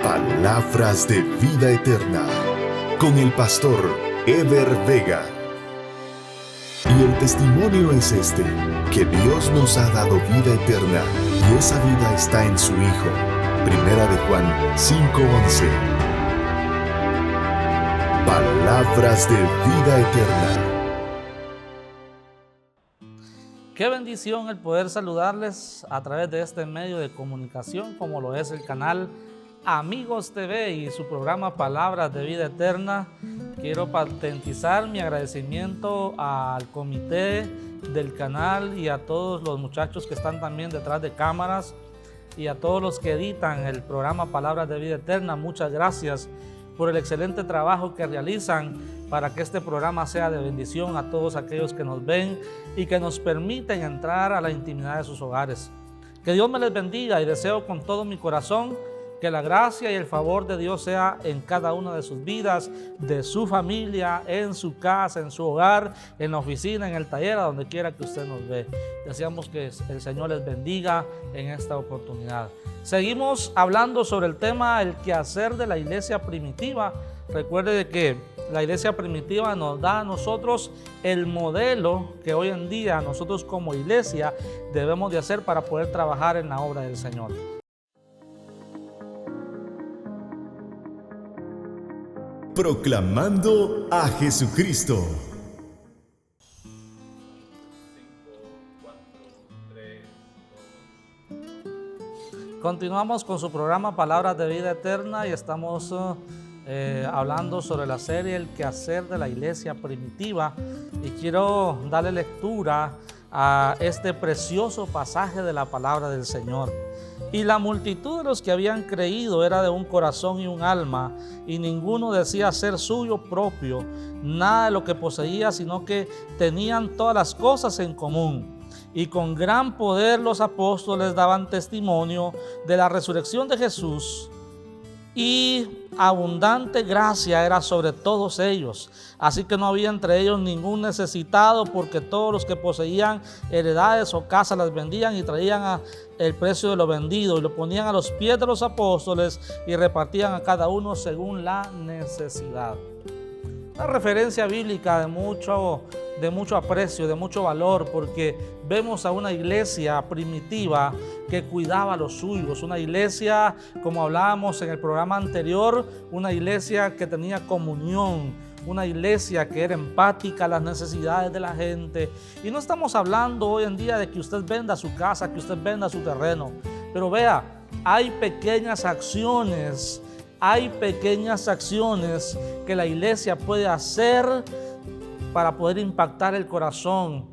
Palabras de vida eterna, con el pastor Ever Vega. Y el testimonio es este, que Dios nos ha dado vida eterna, y esa vida está en su Hijo. Primera de Juan 5:11. Palabras de vida eterna. Qué bendición el poder saludarles a través de este medio de comunicación, como lo es el canal Amigos TV y su programa Palabras de Vida Eterna. Quiero patentizar mi agradecimiento al comité del canal y a todos los muchachos que están también detrás de cámaras y a todos los que editan el programa Palabras de Vida Eterna. Muchas gracias por el excelente trabajo que realizan para que este programa sea de bendición a todos aquellos que nos ven y que nos permiten entrar a la intimidad de sus hogares. Que Dios me les bendiga y deseo con todo mi corazón que la gracia y el favor de Dios sea en cada una de sus vidas, de su familia, en su casa, en su hogar, en la oficina, en el taller, a donde quiera que usted nos ve. Deseamos que el Señor les bendiga en esta oportunidad. Seguimos hablando sobre el tema, el quehacer de la iglesia primitiva. Recuerde que la iglesia primitiva nos da a nosotros el modelo que hoy en día nosotros como iglesia debemos de hacer para poder trabajar en la obra del Señor. Proclamando a Jesucristo. 5, 4, 3, 2. Continuamos con su programa Palabras de Vida Eterna y estamos hablando sobre la serie El quehacer de la iglesia primitiva, y quiero darle lectura a este precioso pasaje de la palabra del Señor. Y la multitud de los que habían creído era de un corazón y un alma, y ninguno decía ser suyo propio nada de lo que poseía, sino que tenían todas las cosas en común. Y con gran poder los apóstoles daban testimonio de la resurrección de Jesús, y abundante gracia era sobre todos ellos. Así que no había entre ellos ningún necesitado, porque todos los que poseían heredades o casas las vendían y traían el precio de lo vendido y lo ponían a los pies de los apóstoles y repartían a cada uno según la necesidad. Una referencia bíblica de mucho aprecio, de mucho valor, porque vemos a una iglesia primitiva que cuidaba a los suyos, una iglesia, como hablábamos en el programa anterior, una iglesia que tenía comunión, una iglesia que era empática a las necesidades de la gente. Y no estamos hablando hoy en día de que usted venda su casa, que usted venda su terreno, pero vea, hay pequeñas acciones que la iglesia puede hacer para poder impactar el corazón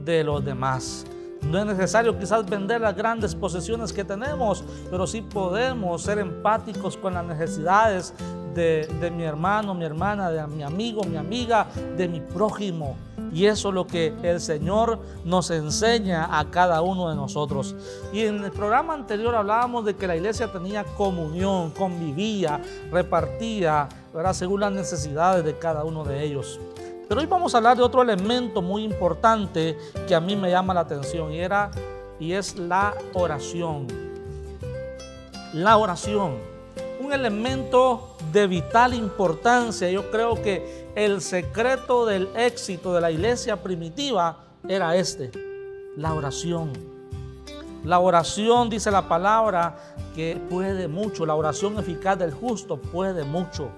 de los demás. No es necesario quizás vender las grandes posesiones que tenemos, pero sí podemos ser empáticos con las necesidades de mi hermano, mi hermana, de mi amigo, mi amiga, de mi prójimo. Y eso es lo que el Señor nos enseña a cada uno de nosotros. Y en el programa anterior hablábamos de que la iglesia tenía comunión, convivía, repartía, ¿verdad?, según las necesidades de cada uno de ellos. Pero hoy vamos a hablar de otro elemento muy importante que a mí me llama la atención, y es la oración. La oración, un elemento de vital importancia. Yo creo que el secreto del éxito de la iglesia primitiva era la oración. La oración, dice la palabra, que puede mucho. La oración eficaz del justo puede mucho.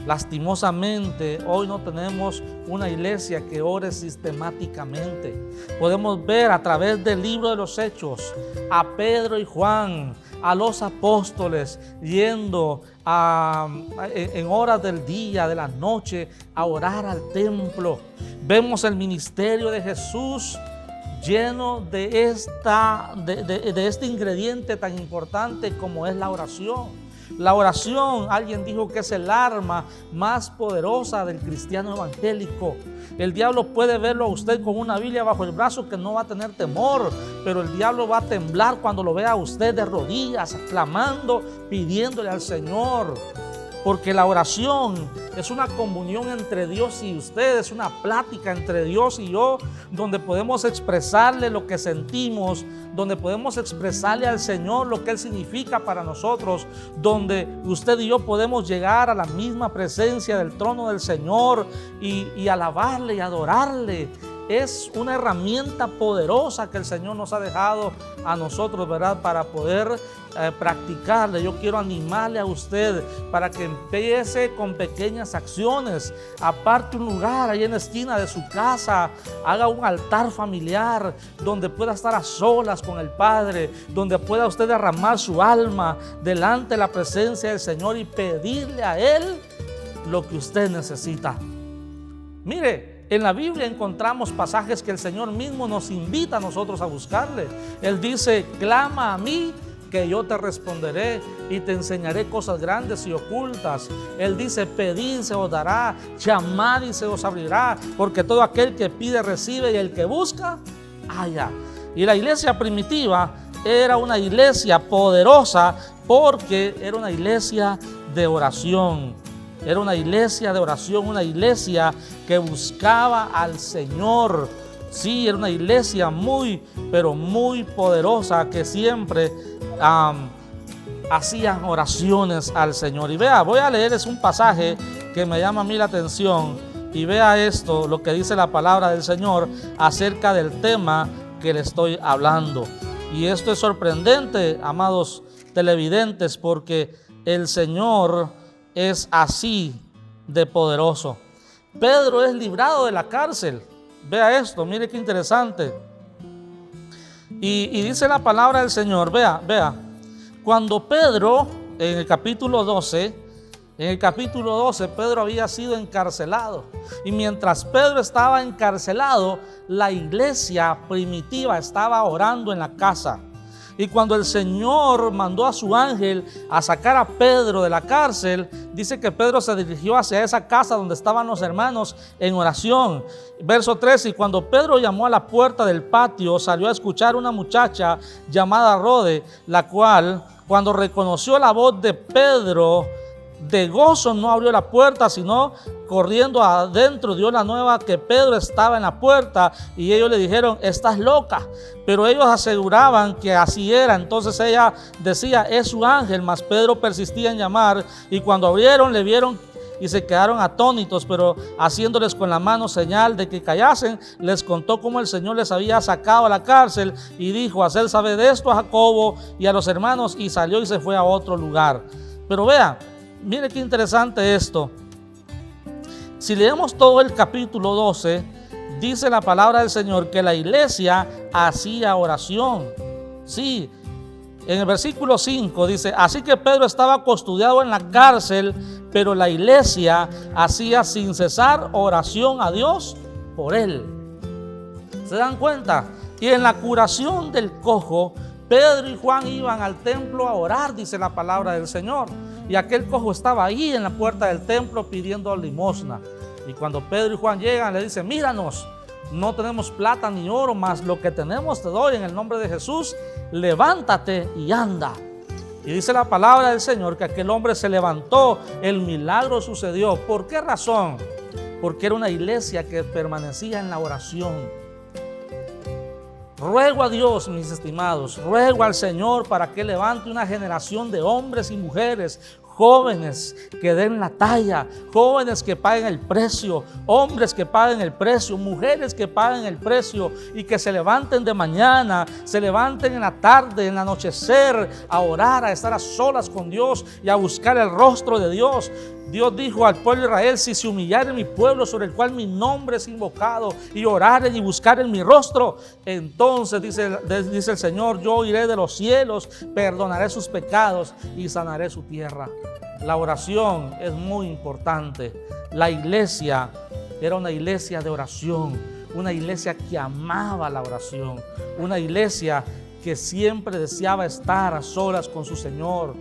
Lastimosamente, hoy no tenemos una iglesia que ore sistemáticamente. Podemos ver a través del libro de los Hechos a Pedro y Juan, a los apóstoles, yendo en horas del día, de la noche, a orar al templo. Vemos el ministerio de Jesús lleno de este ingrediente tan importante como es la oración. La oración, alguien dijo que es el arma más poderosa del cristiano evangélico. El diablo puede verlo a usted con una Biblia bajo el brazo que no va a tener temor, pero el diablo va a temblar cuando lo vea a usted de rodillas, clamando, pidiéndole al Señor. porque la oración es una comunión entre Dios y ustedes, es una plática entre Dios y yo, donde podemos expresarle lo que sentimos, donde podemos expresarle al Señor lo que Él significa para nosotros, donde usted y yo podemos llegar a la misma presencia del trono del Señor y alabarle y adorarle. Es una herramienta poderosa que el Señor nos ha dejado a nosotros, ¿verdad? Para poder practicarle. Yo quiero animarle a usted para que empiece con pequeñas acciones. Aparte un lugar ahí en la esquina de su casa, haga un altar familiar donde pueda estar a solas con el Padre, donde pueda usted derramar su alma delante de la presencia del Señor y pedirle a Él lo que usted necesita. Mire, en la Biblia encontramos pasajes que el Señor mismo nos invita a nosotros a buscarle. Él dice: clama a mí que yo te responderé y te enseñaré cosas grandes y ocultas. Él dice: pedid se os dará, llamad y se os abrirá, porque todo aquel que pide recibe y el que busca halla. Y la iglesia primitiva era una iglesia poderosa porque era una iglesia de oración. Era una iglesia de oración, una iglesia que buscaba al Señor. Sí, era una iglesia muy, pero muy poderosa que siempre hacían oraciones al Señor. Y vea, voy a leer, es un pasaje que me llama a mí la atención. Y vea esto, lo que dice la palabra del Señor acerca del tema que le estoy hablando. Y esto es sorprendente, amados televidentes, porque el Señor es así de poderoso. Pedro es librado de la cárcel. Vea esto, mire qué interesante. Y dice la palabra del Señor, vea. Cuando Pedro, en el capítulo 12, Pedro había sido encarcelado. Y mientras Pedro estaba encarcelado, la iglesia primitiva estaba orando en la casa. Y cuando el Señor mandó a su ángel a sacar a Pedro de la cárcel, dice que Pedro se dirigió hacia esa casa donde estaban los hermanos en oración. Verso 13, y cuando Pedro llamó a la puerta del patio, salió a escuchar una muchacha llamada Rode, la cual, cuando reconoció la voz de Pedro, de gozo no abrió la puerta, sino corriendo adentro dio la nueva que Pedro estaba en la puerta, y ellos le dijeron: estás loca. Pero ellos aseguraban que así era. Entonces ella decía: es su ángel. Mas Pedro persistía en llamar, y cuando abrieron le vieron y se quedaron atónitos, pero haciéndoles con la mano señal de que callasen, les contó cómo el Señor les había sacado a la cárcel, y dijo: haced saber de esto a Jacobo y a los hermanos, y salió y se fue a otro lugar. Pero vea, mire qué interesante esto. Si leemos todo el capítulo 12, dice la palabra del Señor que la iglesia hacía oración. Sí, en el versículo 5 dice: así que Pedro estaba custodiado en la cárcel, pero la iglesia hacía sin cesar oración a Dios por él. ¿Se dan cuenta? Y en la curación del cojo, Pedro y Juan iban al templo a orar, dice la palabra del Señor. Y aquel cojo estaba ahí en la puerta del templo pidiendo limosna. Y cuando Pedro y Juan llegan, le dicen: míranos, no tenemos plata ni oro, mas lo que tenemos te doy en el nombre de Jesús. Levántate y anda. Y dice la palabra del Señor que aquel hombre se levantó, el milagro sucedió. ¿Por qué razón? Porque era una iglesia que permanecía en la oración. Ruego a Dios, mis estimados, ruego al Señor para que levante una generación de hombres y mujeres, jóvenes que den la talla, jóvenes que paguen el precio, hombres que paguen el precio, mujeres que paguen el precio, y que se levanten de mañana, se levanten en la tarde, en el anochecer, a orar, a estar a solas con Dios y a buscar el rostro de Dios. Dios dijo al pueblo de Israel: si se humillare mi pueblo sobre el cual mi nombre es invocado, y oraren y buscaren mi rostro, entonces dice el Señor: yo iré de los cielos, perdonaré sus pecados y sanaré su tierra. La oración es muy importante. La iglesia era una iglesia de oración, una iglesia que amaba la oración, una iglesia que siempre deseaba estar a solas con su Señor.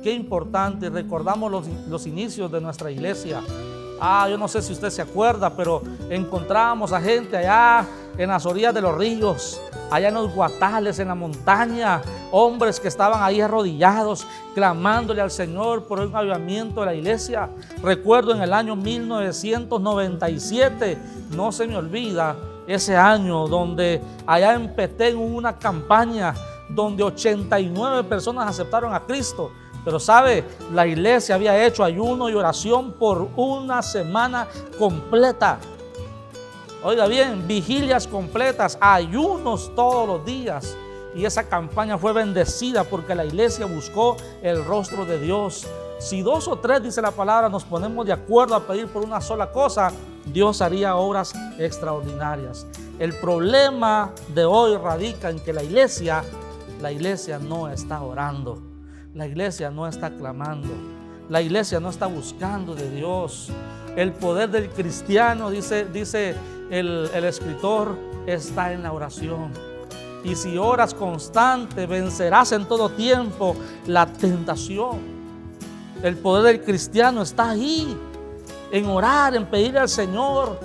Qué importante. Recordamos los inicios de nuestra iglesia. Yo no sé si usted se acuerda, pero encontrábamos a gente allá en las orillas de los ríos, allá en los guatales, en la montaña, hombres que estaban ahí arrodillados, clamándole al Señor por un avivamiento de la iglesia. Recuerdo en el año 1997, no se me olvida, ese año donde allá en Petén hubo una campaña donde 89 personas aceptaron a Cristo. Pero sabe, la iglesia había hecho ayuno y oración por una semana completa. Oiga bien, vigilias completas, ayunos todos los días. Y esa campaña fue bendecida porque la iglesia buscó el rostro de Dios. Si 2 o 3, dice la palabra, nos ponemos de acuerdo a pedir por una sola cosa, Dios haría obras extraordinarias. El problema de hoy radica en que la iglesia no está orando. La iglesia no está clamando. La iglesia no está buscando de Dios. El poder del cristiano, dice el escritor, está en la oración. Y si oras constante, vencerás en todo tiempo la tentación. El poder del cristiano está ahí, en orar, en pedirle al Señor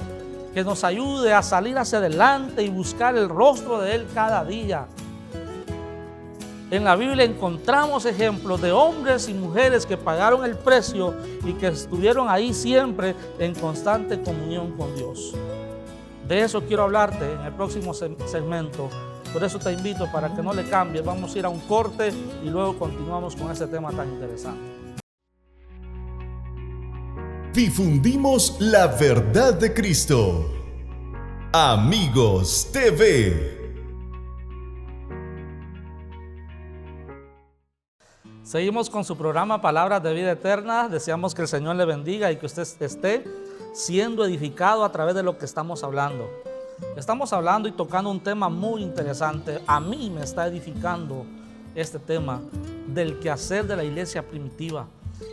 que nos ayude a salir hacia adelante y buscar el rostro de Él cada día. En la Biblia encontramos ejemplos de hombres y mujeres que pagaron el precio y que estuvieron ahí siempre en constante comunión con Dios. De eso quiero hablarte en el próximo segmento. Por eso te invito para que no le cambies. Vamos a ir a un corte y luego continuamos con ese tema tan interesante. Difundimos la verdad de Cristo. Amigos TV. Seguimos con su programa Palabras de Vida Eterna. Deseamos que el Señor le bendiga y que usted esté siendo edificado a través de lo que estamos hablando. Estamos hablando y tocando un tema muy interesante. A mí me está edificando este tema del quehacer de la iglesia primitiva.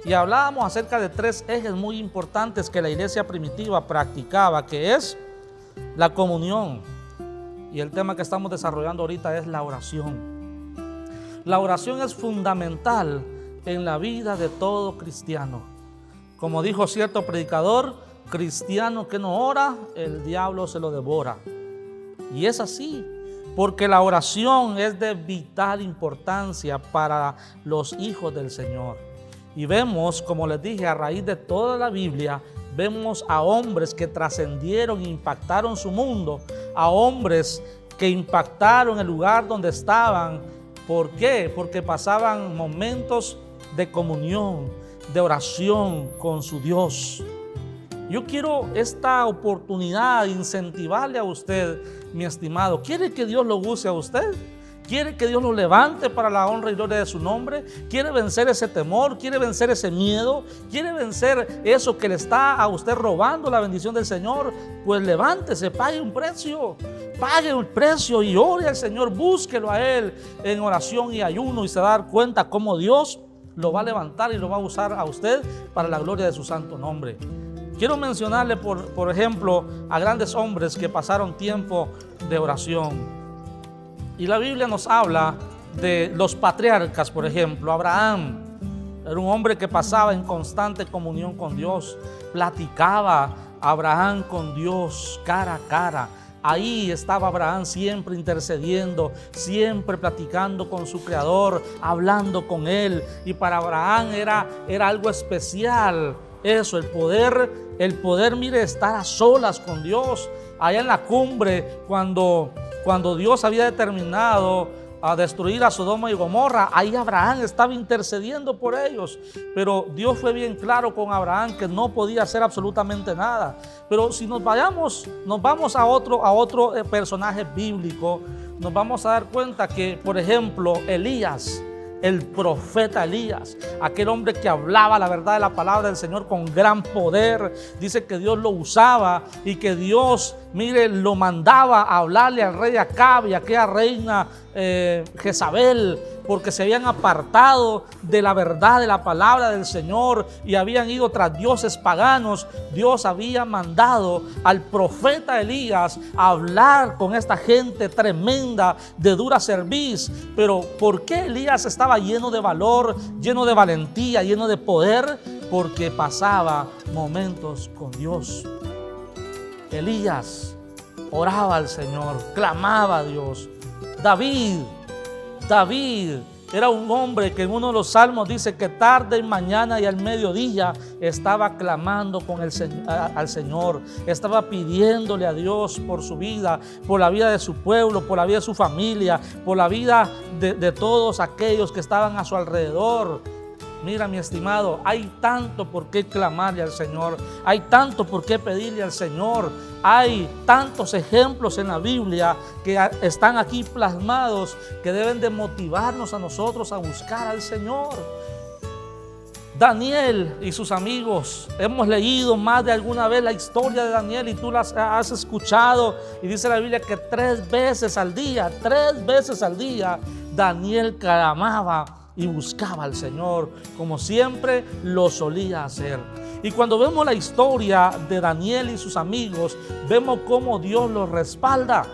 Y hablábamos acerca de 3 ejes muy importantes que la iglesia primitiva practicaba, que es la comunión. Y el tema que estamos desarrollando ahorita es la oración. La oración es fundamental en la vida de todo cristiano. Como dijo cierto predicador, cristiano que no ora, el diablo se lo devora. Y es así, porque la oración es de vital importancia para los hijos del Señor. Y vemos, como les dije, a raíz de toda la Biblia, vemos a hombres que trascendieron e impactaron su mundo, a hombres que impactaron el lugar donde estaban. ¿Por qué? Porque pasaban momentos de comunión, de oración con su Dios. Yo quiero esta oportunidad incentivarle a usted, mi estimado. ¿Quiere que Dios lo use a usted? ¿Quiere que Dios lo levante para la honra y gloria de su nombre? ¿Quiere vencer ese temor? ¿Quiere vencer ese miedo? ¿Quiere vencer eso que le está a usted robando la bendición del Señor? Pues levántese, pague un precio. Pague el precio y ore al Señor. Búsquelo a Él en oración y ayuno y se va a dar cuenta cómo Dios lo va a levantar y lo va a usar a usted para la gloria de su santo nombre. Quiero mencionarle, por ejemplo, a grandes hombres que pasaron tiempo de oración. Y la Biblia nos habla de los patriarcas, por ejemplo. Abraham era un hombre que pasaba en constante comunión con Dios. Platicaba Abraham con Dios cara a cara. Ahí estaba Abraham siempre intercediendo, siempre platicando con su Creador, hablando con Él. Y para Abraham era algo especial eso, el poder, mire, estar a solas con Dios. Allá en la cumbre, cuando Dios había determinado a destruir a Sodoma y Gomorra, ahí Abraham estaba intercediendo por ellos. Pero Dios fue bien claro con Abraham que no podía hacer absolutamente nada. Pero si nos vamos a otro personaje bíblico, nos vamos a dar cuenta que, por ejemplo, Elías, el profeta Elías, aquel hombre que hablaba la verdad de la palabra del Señor con gran poder, dice que Dios lo usaba y que Dios, mire, lo mandaba a hablarle al rey Acab y a aquella reina Jezabel, porque se habían apartado de la verdad de la palabra del Señor y habían ido tras dioses paganos. Dios había mandado al profeta Elías a hablar con esta gente tremenda de dura cerviz. Pero ¿por qué Elías estaba lleno de valor, lleno de valentía, lleno de poder? Porque pasaba momentos con Dios. Elías oraba al Señor, clamaba a Dios. David era un hombre que en uno de los salmos dice que tarde y mañana y al mediodía estaba clamando al Señor, estaba pidiéndole a Dios por su vida, por la vida de su pueblo, por la vida de su familia, por la vida de todos aquellos que estaban a su alrededor. Mira, mi estimado, hay tanto por qué clamarle al Señor, hay tanto por qué pedirle al Señor, hay tantos ejemplos en la Biblia que están aquí plasmados que deben de motivarnos a nosotros a buscar al Señor. Daniel y sus amigos, hemos leído más de alguna vez la historia de Daniel y tú las has escuchado, y dice la Biblia que 3 veces al día, Daniel clamaba y buscaba al Señor, como siempre lo solía hacer. Y cuando vemos la historia de Daniel y sus amigos, vemos cómo Dios los respalda.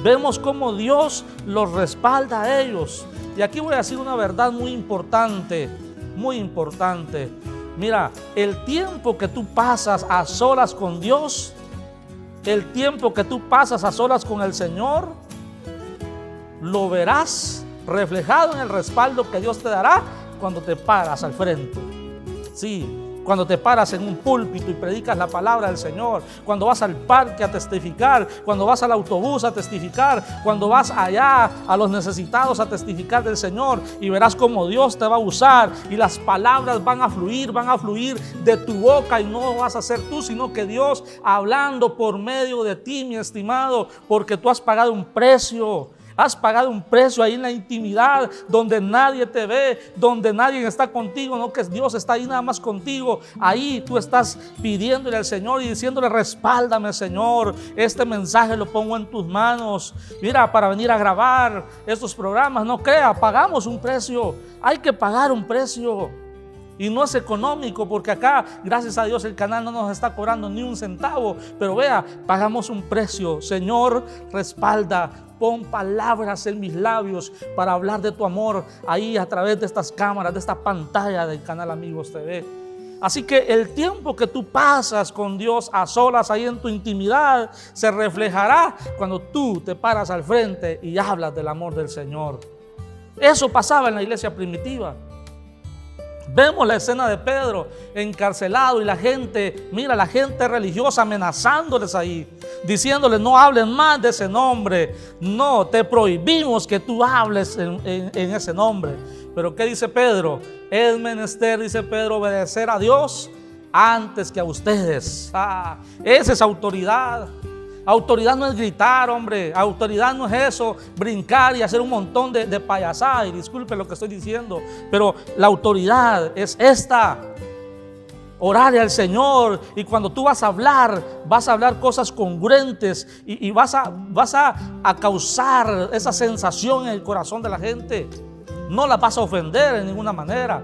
Vemos cómo Dios los respalda a ellos. Y aquí voy a decir una verdad muy importante, muy importante. Mira, el tiempo que tú pasas a solas con Dios, el tiempo que tú pasas a solas con el Señor, lo verás reflejado en el respaldo que Dios te dará cuando te paras al frente. Sí, cuando te paras en un púlpito y predicas la palabra del Señor, cuando vas al parque a testificar, cuando vas al autobús a testificar, cuando vas allá a los necesitados a testificar del Señor, y verás cómo Dios te va a usar y las palabras van a fluir de tu boca, y no vas a ser tú, sino que Dios hablando por medio de ti, mi estimado, porque tú has pagado un precio. Has pagado un precio ahí en la intimidad, donde nadie te ve, donde nadie está contigo, no que Dios está ahí nada más contigo. Ahí tú estás pidiéndole al Señor y diciéndole: respáldame, Señor, este mensaje lo pongo en tus manos. Mira, para venir a grabar estos programas, no crea, pagamos un precio, hay que pagar un precio. Y no es económico, porque acá, gracias a Dios, el canal no nos está cobrando ni un centavo. Pero vea, pagamos un precio. Señor, respalda, pon palabras en mis labios para hablar de tu amor ahí a través de estas cámaras, de esta pantalla del canal Amigos TV. Así que el tiempo que tú pasas con Dios a solas ahí en tu intimidad se reflejará cuando tú te paras al frente y hablas del amor del Señor. Eso pasaba en la iglesia primitiva. Vemos la escena de Pedro encarcelado y la gente, mira, la gente religiosa amenazándoles ahí, diciéndoles: no hablen más de ese nombre, no, te prohibimos que tú hables en ese nombre. Pero ¿qué dice Pedro? Es menester, dice Pedro, obedecer a Dios antes que a ustedes. Esa es autoridad. Autoridad no es gritar, hombre. Autoridad no es eso, brincar y hacer un montón de payasadas. Y disculpe lo que estoy diciendo, pero la autoridad es esta: orarle al Señor. Y cuando tú vas a hablar cosas congruentes y vas a causar esa sensación en el corazón de la gente. No la vas a ofender en ninguna manera,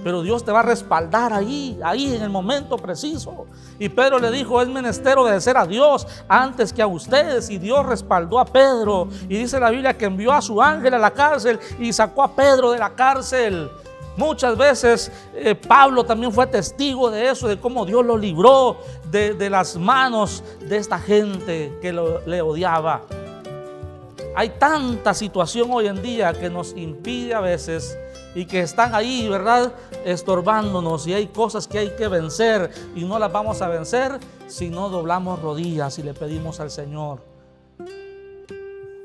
pero Dios te va a respaldar ahí en el momento preciso. Y Pedro le dijo: es menester obedecer a Dios antes que a ustedes. Y Dios respaldó a Pedro. Y dice la Biblia que envió a su ángel a la cárcel y sacó a Pedro de la cárcel. Muchas veces Pablo también fue testigo de eso, de cómo Dios lo libró de las manos de esta gente que le odiaba. Hay tanta situación hoy en día que nos impide a veces y que están ahí, ¿verdad?, estorbándonos, y hay cosas que hay que vencer y no las vamos a vencer si no doblamos rodillas y le pedimos al Señor,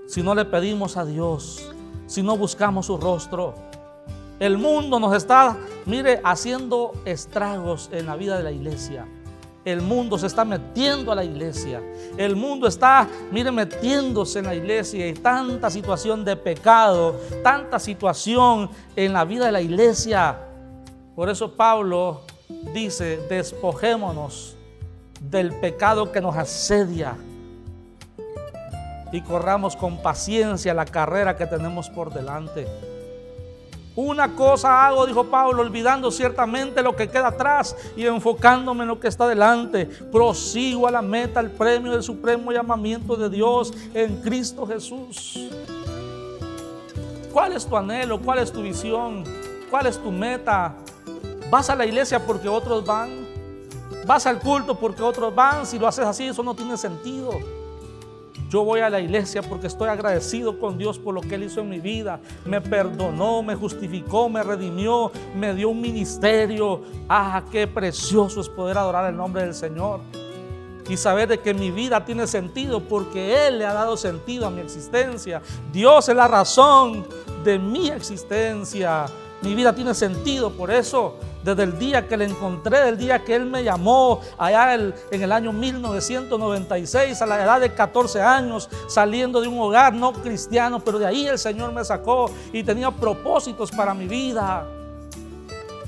si no le pedimos a Dios, si no buscamos su rostro. El mundo nos está, mire, haciendo estragos en la vida de la iglesia. El mundo se está metiendo a la iglesia. El mundo está, mire, metiéndose en la iglesia. Y tanta situación de pecado, tanta situación en la vida de la iglesia. Por eso Pablo dice: despojémonos del pecado que nos asedia y corramos con paciencia la carrera que tenemos por delante. Una cosa hago, dijo Pablo, olvidando ciertamente lo que queda atrás y enfocándome en lo que está delante. Prosigo a la meta, al premio del supremo llamamiento de Dios en Cristo Jesús. ¿Cuál es tu anhelo? ¿Cuál es tu visión? ¿Cuál es tu meta? ¿Vas a la iglesia porque otros van? ¿Vas al culto porque otros van? Si lo haces así, eso no tiene sentido. Yo voy a la iglesia porque estoy agradecido con Dios por lo que Él hizo en mi vida. Me perdonó, me justificó, me redimió, me dio un ministerio. ¡Ah, qué precioso es poder adorar el nombre del Señor! Y saber de que mi vida tiene sentido porque Él le ha dado sentido a mi existencia. Dios es la razón de mi existencia. Mi vida tiene sentido, por eso desde el día que le encontré, del día que Él me llamó allá en el año 1996, a la edad de 14 años, saliendo de un hogar no cristiano, pero de ahí el Señor me sacó y tenía propósitos para mi vida.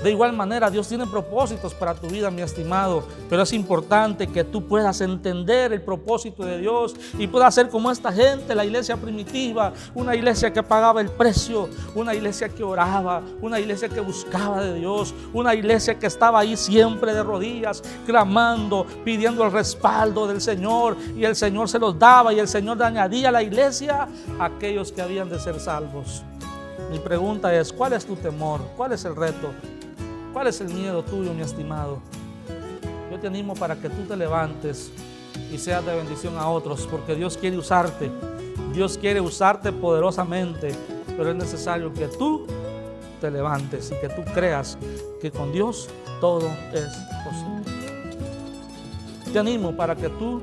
De igual manera, Dios tiene propósitos para tu vida, mi estimado, pero es importante que tú puedas entender el propósito de Dios y puedas ser como esta gente, la iglesia primitiva, una iglesia que pagaba el precio, una iglesia que oraba, una iglesia que buscaba de Dios, una iglesia que estaba ahí siempre de rodillas, clamando, pidiendo el respaldo del Señor, y el Señor se los daba y el Señor le añadía a la iglesia a aquellos que habían de ser salvos. Mi pregunta es, ¿cuál es tu temor? ¿Cuál es el reto? ¿Cuál es el miedo tuyo, mi estimado? Yo te animo para que tú te levantes y seas de bendición a otros, porque Dios quiere usarte. Dios quiere usarte poderosamente, pero es necesario que tú te levantes y que tú creas que con Dios todo es posible. Te animo para que tú,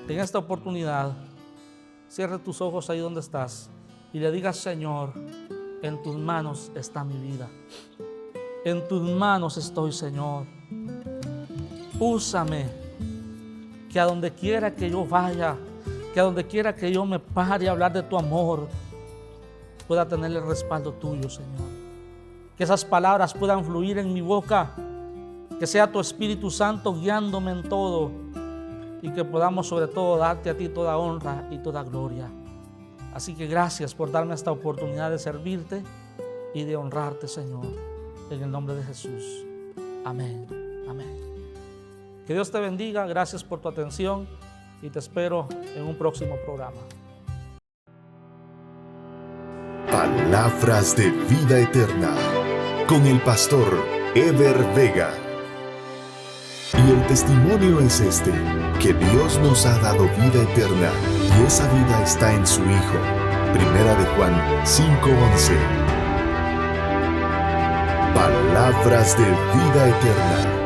en esta oportunidad, cierres tus ojos ahí donde estás y le digas: Señor, en tus manos está mi vida. En tus manos estoy, Señor. Úsame, que a donde quiera que yo vaya, que a donde quiera que yo me pare a hablar de tu amor, pueda tener el respaldo tuyo, Señor. Que esas palabras puedan fluir en mi boca, que sea tu Espíritu Santo guiándome en todo, y que podamos sobre todo darte a ti toda honra y toda gloria. Así que gracias por darme esta oportunidad de servirte y de honrarte, Señor. En el nombre de Jesús. Amén. Amén. Que Dios te bendiga. Gracias por tu atención y te espero en un próximo programa. Palabras de vida eterna con el pastor Ever Vega. Y el testimonio es este, que Dios nos ha dado vida eterna y esa vida está en su Hijo. Primera de Juan 5:11. Palabras de vida eterna.